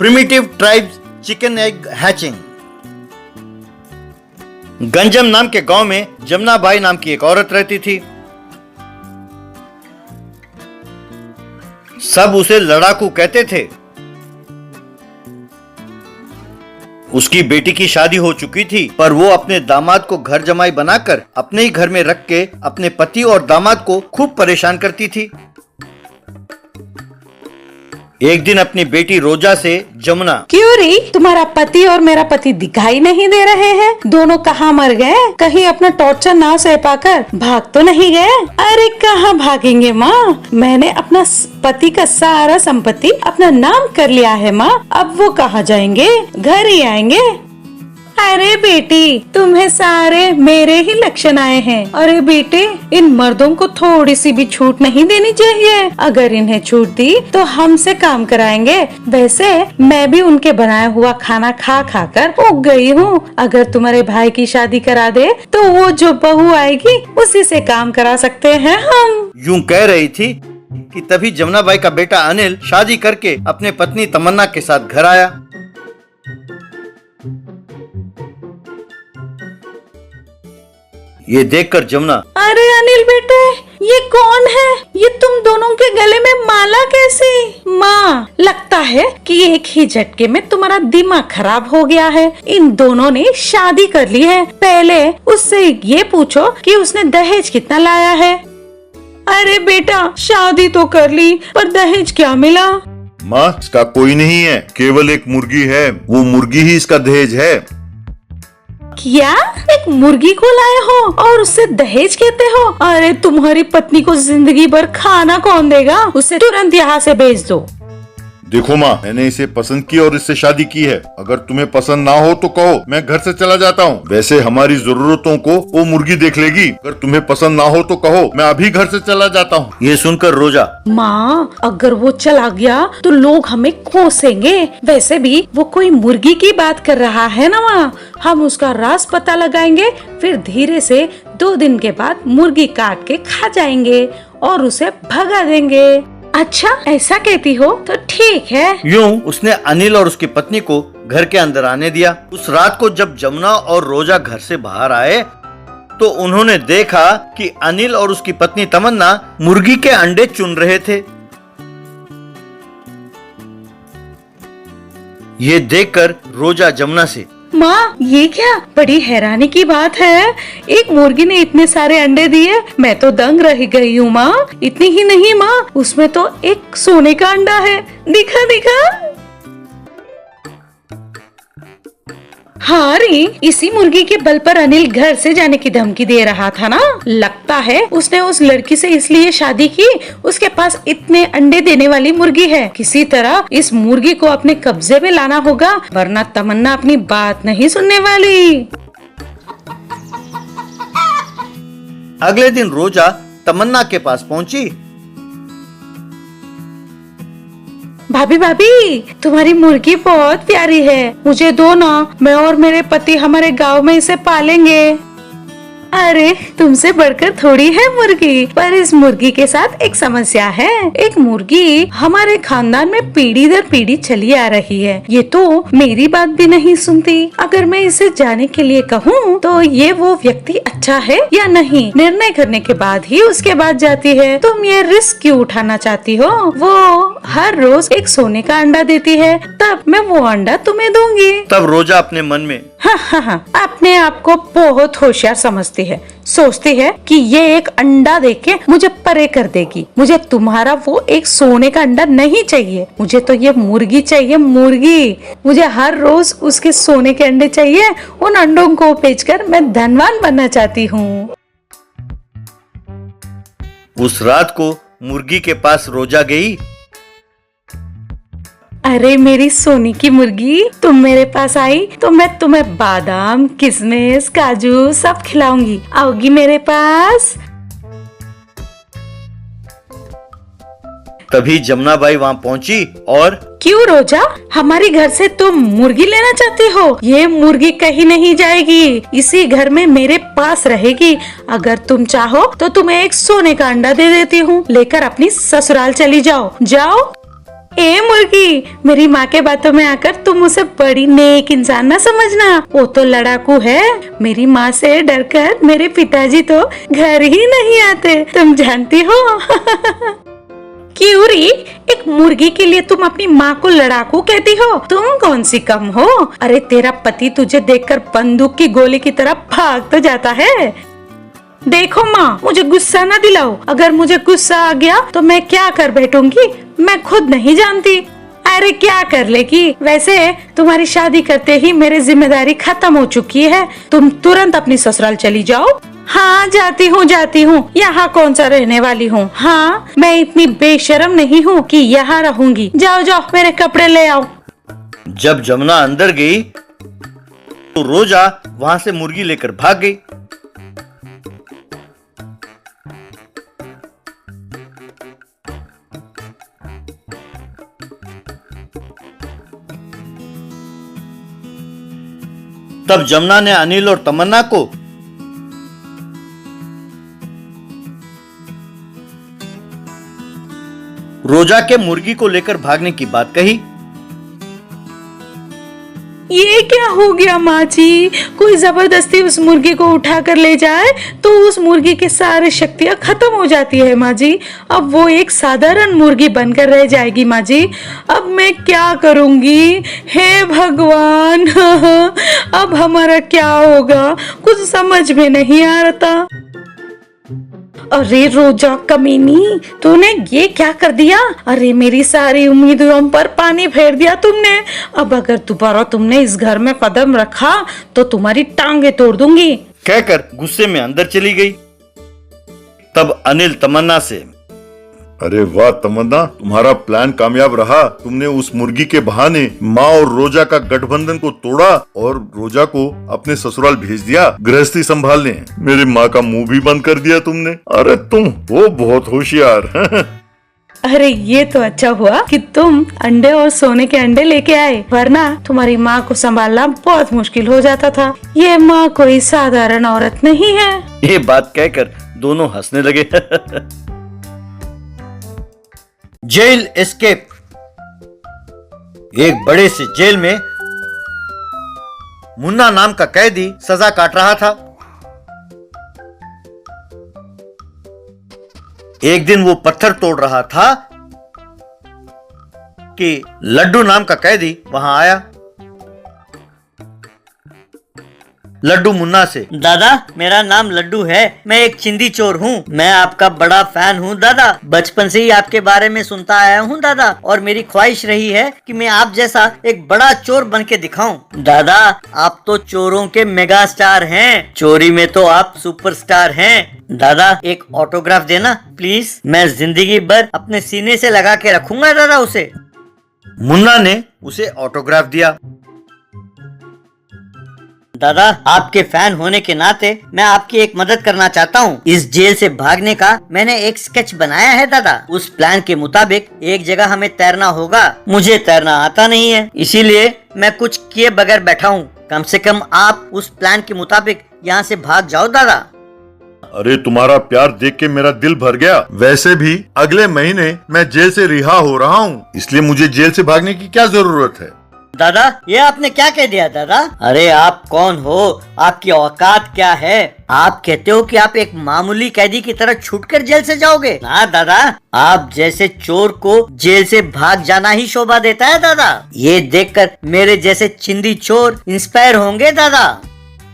Primitive tribes chicken egg hatching। Ganjam नाम के गांव में जमुना बाई नाम की एक औरत रहती थी। सब उसे लड़ाकू कहते थे। उसकी बेटी की शादी हो चुकी थी, पर वो अपने दामाद को घर जमाई बनाकर अपने ही घर में रख के अपने पति और दामाद को खूब परेशान करती थी। एक दिन अपनी बेटी रोजा से जमुना, क्यों री, तुम्हारा पति और मेरा पति दिखाई नहीं दे रहे हैं? दोनों कहाँ मर गए? कहीं अपना टॉर्चर ना सह पाकर भाग तो नहीं गए? अरे कहाँ भागेंगे माँ, मैंने अपना पति का सारा संपत्ति अपना नाम कर लिया है माँ। अब वो कहाँ जाएंगे? घर ही आएंगे। अरे बेटी, तुम्हें सारे मेरे ही लक्षण आए हैं। अरे बेटे, इन मर्दों को थोड़ी सी भी छूट नहीं देनी चाहिए। अगर इन्हें छूट दी तो हमसे काम कराएंगे। वैसे मैं भी उनके बनाया हुआ खाना खा खा कर उग गई हूँ। अगर तुम्हारे भाई की शादी करा दे तो वो जो बहू आएगी उसी से काम करा सकते हैं हम। यूं कह रही थी कि तभी जमुना बाई का बेटा अनिल शादी करके अपने पत्नी तमन्ना के साथ घर आया। ये देखकर जमुना, अरे अनिल बेटे, ये कौन है? ये तुम दोनों के गले में माला कैसी? माँ, लगता है कि एक ही झटके में तुम्हारा दिमाग खराब हो गया है। इन दोनों ने शादी कर ली है। पहले उससे ये पूछो कि उसने दहेज कितना लाया है। अरे बेटा, शादी तो कर ली, पर दहेज क्या मिला? माँ, इसका कोई नहीं है, केवल एक मुर्गी है। वो मुर्गी ही इसका दहेज है। क्या? एक मुर्गी को लाए हो और उससे दहेज कहते हो? अरे तुम्हारी पत्नी को जिंदगी भर खाना कौन देगा? उसे तुरंत यहाँ से भेज दो। देखो माँ, मैंने इसे पसंद की और इससे शादी की है। अगर तुम्हें पसंद ना हो तो कहो, मैं घर से चला जाता हूँ। वैसे हमारी जरूरतों को वो मुर्गी देख लेगी। अगर तुम्हें पसंद ना हो तो कहो, मैं अभी घर से चला जाता हूँ। ये सुनकर रोजा, माँ, अगर वो चला गया तो लोग हमें कोसेंगे। वैसे भी वो कोई मुर्गी की बात कर रहा है ना माँ। हम उसका राज पता लगाएंगे, फिर धीरे से 2 दिन के बाद मुर्गी काट के खा जाएंगे और उसे भगा देंगे। अच्छा, ऐसा कहती हो तो ठीक है। यूं उसने अनिल और उसकी पत्नी को घर के अंदर आने दिया। उस रात को जब जमुना और रोजा घर से बाहर आए तो उन्होंने देखा कि अनिल और उसकी पत्नी तमन्ना मुर्गी के अंडे चुन रहे थे। ये देखकर रोजा जमुना से, माँ, ये क्या बड़ी हैरानी की बात है। एक मुर्गी ने इतने सारे अंडे दिए, मैं तो दंग रह गई हूँ माँ। इतनी ही नहीं माँ, उसमें तो एक सोने का अंडा है। दिखा दिखा। हाँ रे, इसी मुर्गी के बल पर अनिल घर से जाने की धमकी दे रहा था ना। लगता है उसने उस लड़की से इसलिए शादी की, उसके पास इतने अंडे देने वाली मुर्गी है। किसी तरह इस मुर्गी को अपने कब्जे में लाना होगा, वरना तमन्ना अपनी बात नहीं सुनने वाली। अगले दिन रोजा तमन्ना के पास पहुंची। भाभी भाभी, तुम्हारी मुर्गी बहुत प्यारी है, मुझे दो ना। मैं और मेरे पति हमारे गांव में इसे पालेंगे। अरे तुमसे बढ़कर थोड़ी है मुर्गी, पर इस मुर्गी के साथ एक समस्या है। एक मुर्गी हमारे खानदान में पीढ़ी दर पीढ़ी चली आ रही है। ये तो मेरी बात भी नहीं सुनती। अगर मैं इसे जाने के लिए कहूँ तो ये वो व्यक्ति अच्छा है या नहीं, निर्णय करने के बाद ही उसके बाद जाती है। तुम ये रिस्क क्यों उठाना चाहती हो? वो हर रोज एक सोने का अंडा देती है, तब मैं वो अंडा तुम्हें दूंगी। तब रोजा अपने मन में, हाँ, अपने आप को बहुत होशियार समझती है। सोचती है कि ये एक अंडा देके मुझे परे कर देगी। मुझे तुम्हारा वो एक सोने का अंडा नहीं चाहिए, मुझे तो ये मुर्गी चाहिए, मुर्गी। मुझे हर रोज उसके सोने के अंडे चाहिए। उन अंडों को बेचकर मैं धनवान बनना चाहती हूँ। उस रात को मुर्गी के पास रोजा गई। अरे मेरी सोने की मुर्गी, तुम मेरे पास आई तो मैं तुम्हें बादाम, किशमिश, काजू सब खिलाऊंगी। आओगी मेरे पास? तभी जमुना बाई वहाँ पहुँची और, क्यों रोजा, हमारी घर से तुम मुर्गी लेना चाहती हो? ये मुर्गी कहीं नहीं जाएगी, इसी घर में मेरे पास रहेगी। अगर तुम चाहो तो तुम्हें एक सोने का अंडा दे देती हूँ, लेकर अपनी ससुराल चली जाओ। जाओ। ए मुर्गी, मेरी माँ के बातों में आकर तुम उसे बड़ी नेक इंसान न समझना। वो तो लड़ाकू है। मेरी माँ से डरकर मेरे पिताजी तो घर ही नहीं आते, तुम जानती हो। क्यों री, एक मुर्गी के लिए तुम अपनी माँ को लड़ाकू कहती हो? तुम कौन सी कम हो? अरे तेरा पति तुझे देखकर बंदूक की गोली की तरह भाग तो जाता है। देखो माँ, मुझे गुस्सा ना दिलाओ। अगर मुझे गुस्सा आ गया तो मैं क्या कर बैठूंगी मैं खुद नहीं जानती। अरे क्या कर लेगी? वैसे तुम्हारी शादी करते ही मेरी जिम्मेदारी खत्म हो चुकी है। तुम तुरंत अपनी ससुराल चली जाओ। हाँ जाती हूँ। यहाँ कौन सा रहने वाली हूँ? हाँ, मैं इतनी बेशर्म नहीं हूँ कि यहाँ रहूंगी। जाओ जाओ, मेरे कपड़े ले आओ। जब जमुना अंदर गई तो रोजा वहां से मुर्गी लेकर भाग गई। तब जमुना ने अनिल और तमन्ना को रोजा के मुर्गी को लेकर भागने की बात कही। ये क्या हो गया माँ जी? कोई जबरदस्ती उस मुर्गी को उठा कर ले जाए तो उस मुर्गी की सारी शक्तियाँ खत्म हो जाती है माँ जी। अब वो एक साधारण मुर्गी बनकर रह जाएगी माँ जी। अब मैं क्या करूँगी? हे भगवान, अब हमारा क्या होगा? कुछ समझ में नहीं आ रहा। अरे रोजा कमीनी, तूने ये क्या कर दिया? अरे मेरी सारी उम्मीदों पर पानी फेर दिया तुमने। अब अगर दोबारा तुमने इस घर में कदम रखा तो तुम्हारी टांगे तोड़ दूंगी। कहकर गुस्से में अंदर चली गई। तब अनिल तमन्ना से, अरे वाह तमन्ना, तुम्हारा प्लान कामयाब रहा। तुमने उस मुर्गी के बहाने माँ और रोजा का गठबंधन को तोड़ा और रोजा को अपने ससुराल भेज दिया गृहस्थी संभालने। मेरी माँ का मुंह भी बंद कर दिया तुमने। अरे तुम हो बहुत होशियार। अरे ये तो अच्छा हुआ कि तुम अंडे और सोने के अंडे लेके आए, वरना तुम्हारी माँ को संभालना बहुत मुश्किल हो जाता था। ये माँ कोई साधारण औरत नहीं है। ये बात कहकर दोनों हंसने लगे। Jail escape. एक बड़े से जेल में मुन्ना नाम का कैदी सजा काट रहा था। एक दिन वो पत्थर तोड़ रहा था कि लड्डू नाम का कैदी वहां आया। लड्डू मुन्ना से, दादा मेरा नाम लड्डू है, मैं एक चिंदी चोर हूँ। मैं आपका बड़ा फैन हूँ दादा। बचपन से ही आपके बारे में सुनता आया हूँ दादा, और मेरी ख्वाहिश रही है कि मैं आप जैसा एक बड़ा चोर बन के दिखाऊं। दादा आप तो चोरों के मेगा स्टार हैं, चोरी में तो आप सुपरस्टार हैं। दादा एक ऑटोग्राफ देना प्लीज, मैं जिंदगी भर अपने सीने से लगा के रखूंगा दादा उसे। मुन्ना ने उसे ऑटोग्राफ दिया। दादा आपके फैन होने के नाते मैं आपकी एक मदद करना चाहता हूँ। इस जेल से भागने का मैंने एक स्केच बनाया है दादा। उस प्लान के मुताबिक एक जगह हमें तैरना होगा। मुझे तैरना आता नहीं है, इसीलिए मैं कुछ किए बगैर बैठा हूँ। कम से कम आप उस प्लान के मुताबिक यहाँ से भाग जाओ दादा। अरे तुम्हारा प्यार देख के मेरा दिल भर गया। वैसे भी अगले महीने मैं जेल से रिहा हो रहा हूँ, इसलिए मुझे जेल से भागने की क्या जरूरत है। दादा ये आपने क्या कह दिया दादा? अरे आप कौन हो? आपकी औकात क्या है? आप कहते हो कि आप एक मामूली कैदी की तरह छूटकर जेल से जाओगे? ना दादा, आप जैसे चोर को जेल से भाग जाना ही शोभा देता है दादा। ये देखकर मेरे जैसे चिंदी चोर इंस्पायर होंगे दादा।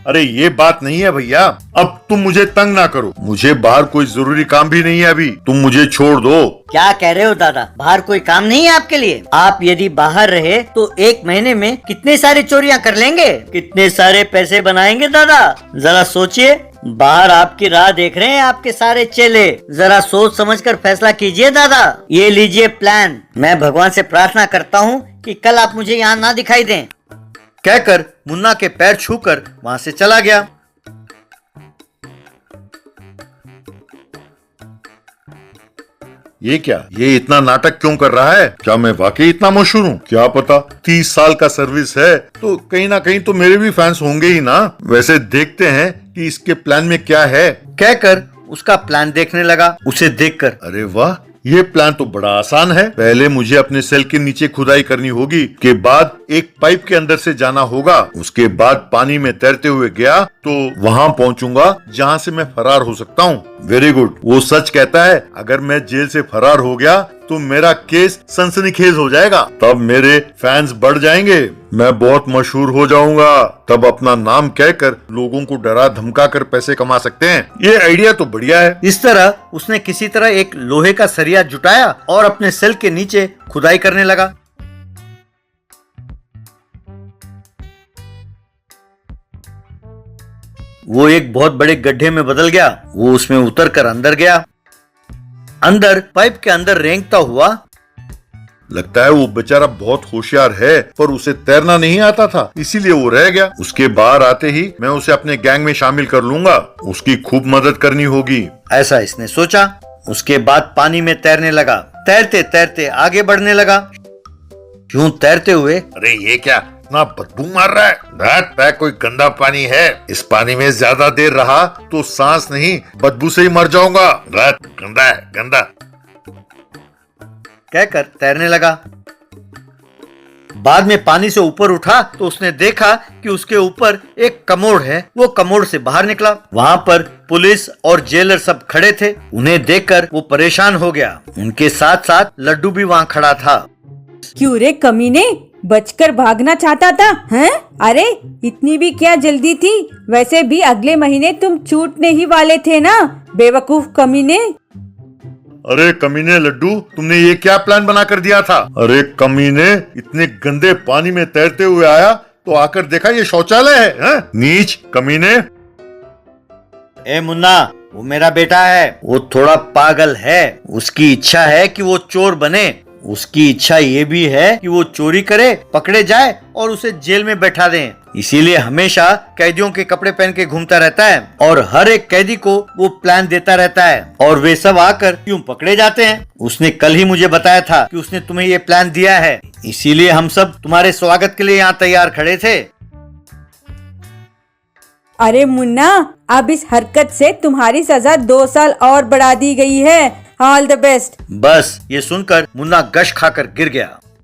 अरे ये बात नहीं है भैया, अब तुम मुझे तंग ना करो। मुझे बाहर कोई जरूरी काम भी नहीं है अभी, तुम मुझे छोड़ दो। क्या कह रहे हो दादा? बाहर कोई काम नहीं है आपके लिए? आप यदि बाहर रहे तो एक महीने में कितने सारे चोरियां कर लेंगे, कितने सारे पैसे बनाएंगे दादा? जरा सोचिए, बाहर आपकी राह देख रहे हैं आपके सारे चेले। जरा सोच समझकर फैसला कीजिए दादा। ये लीजिए प्लान। मैं भगवान से प्रार्थना करता हूँ कि कल आप मुझे यहाँ ना दिखाई दें। कहकर मुन्ना के पैर छूकर वहां से चला गया। ये क्या, ये इतना नाटक क्यों कर रहा है? क्या मैं वाकई इतना मशहूर हूँ? क्या पता, 30 साल का सर्विस है तो कहीं ना कहीं तो मेरे भी फैंस होंगे ही ना। वैसे देखते हैं कि इसके प्लान में क्या है। कहकर उसका प्लान देखने लगा। उसे देखकर, अरे वाह, ये प्लान तो बड़ा आसान है। पहले मुझे अपने सेल के नीचे खुदाई करनी होगी, के बाद एक पाइप के अंदर से जाना होगा, उसके बाद पानी में तैरते हुए गया तो वहाँ पहुँचूंगा जहाँ से मैं फरार हो सकता हूँ। वेरी गुड, वो सच कहता है, अगर मैं जेल से फरार हो गया तो मेरा केस सनसनीखेज हो जाएगा, तब मेरे फैंस बढ़ जाएंगे, मैं बहुत मशहूर हो जाऊंगा, तब अपना नाम कहकर लोगों को डरा धमका कर पैसे कमा सकते हैं। ये आइडिया तो बढ़िया है। इस तरह उसने किसी तरह एक लोहे का सरिया जुटाया और अपने सेल के नीचे खुदाई करने लगा। वो एक बहुत बड़े गड्ढे में बदल गया। वो उसमें उतरकर अंदर गया। अंदर पाइप के अंदर रेंगता हुआ, लगता है वो बेचारा बहुत होशियार है, पर उसे तैरना नहीं आता था, इसीलिए वो रह गया। उसके बाहर आते ही मैं उसे अपने गैंग में शामिल कर लूंगा, उसकी खूब मदद करनी होगी, ऐसा इसने सोचा। उसके बाद पानी में तैरने लगा। तैरते तैरते आगे बढ़ने लगा। यूं तैरते हुए, अरे ये क्या इतना बदबू मार रहा है, लगता है कोई गंदा पानी है, इस पानी में ज्यादा देर रहा तो सांस नहीं बदबू से ही मर जाऊंगा, गंदा है गंदा, कहकर तैरने लगा। बाद में पानी से ऊपर उठा तो उसने देखा कि उसके ऊपर एक कमोड है। वो कमोड से बाहर निकला। वहाँ पर पुलिस और जेलर सब खड़े थे। उन्हें देखकर वो परेशान हो गया। उनके साथ साथ लड्डू भी वहाँ खड़ा था। क्यों रे कमीने, बचकर भागना चाहता था हैं? अरे इतनी भी क्या जल्दी थी, वैसे भी अगले महीने तुम छूटने ही वाले थे ना, बेवकूफ कमीने। अरे कमीने लड्डू, तुमने ये क्या प्लान बना कर दिया था? अरे कमीने, इतने गंदे पानी में तैरते हुए आया तो आकर देखा ये शौचालय है? नीच कमीने। ए मुन्ना, वो मेरा बेटा है। वो थोड़ा पागल है। उसकी इच्छा है कि वो चोर बने। उसकी इच्छा ये भी है कि वो चोरी करे, पकड़े जाए और उसे जेल में बैठा दें। इसीलिए हमेशा कैदियों के कपड़े पहन के घूमता रहता है और हर एक कैदी को वो प्लान देता रहता है और वे सब आकर यूं पकड़े जाते हैं। उसने कल ही मुझे बताया था कि उसने तुम्हें ये प्लान दिया है, इसीलिए हम सब तुम्हारे स्वागत के लिए यहाँ तैयार खड़े थे। अरे मुन्ना, अब इस हरकत से तुम्हारी सजा 2 साल और बढ़ा दी गई है। All the best. बस ये सुनकर मुन्ना गश खाकर गिर गया।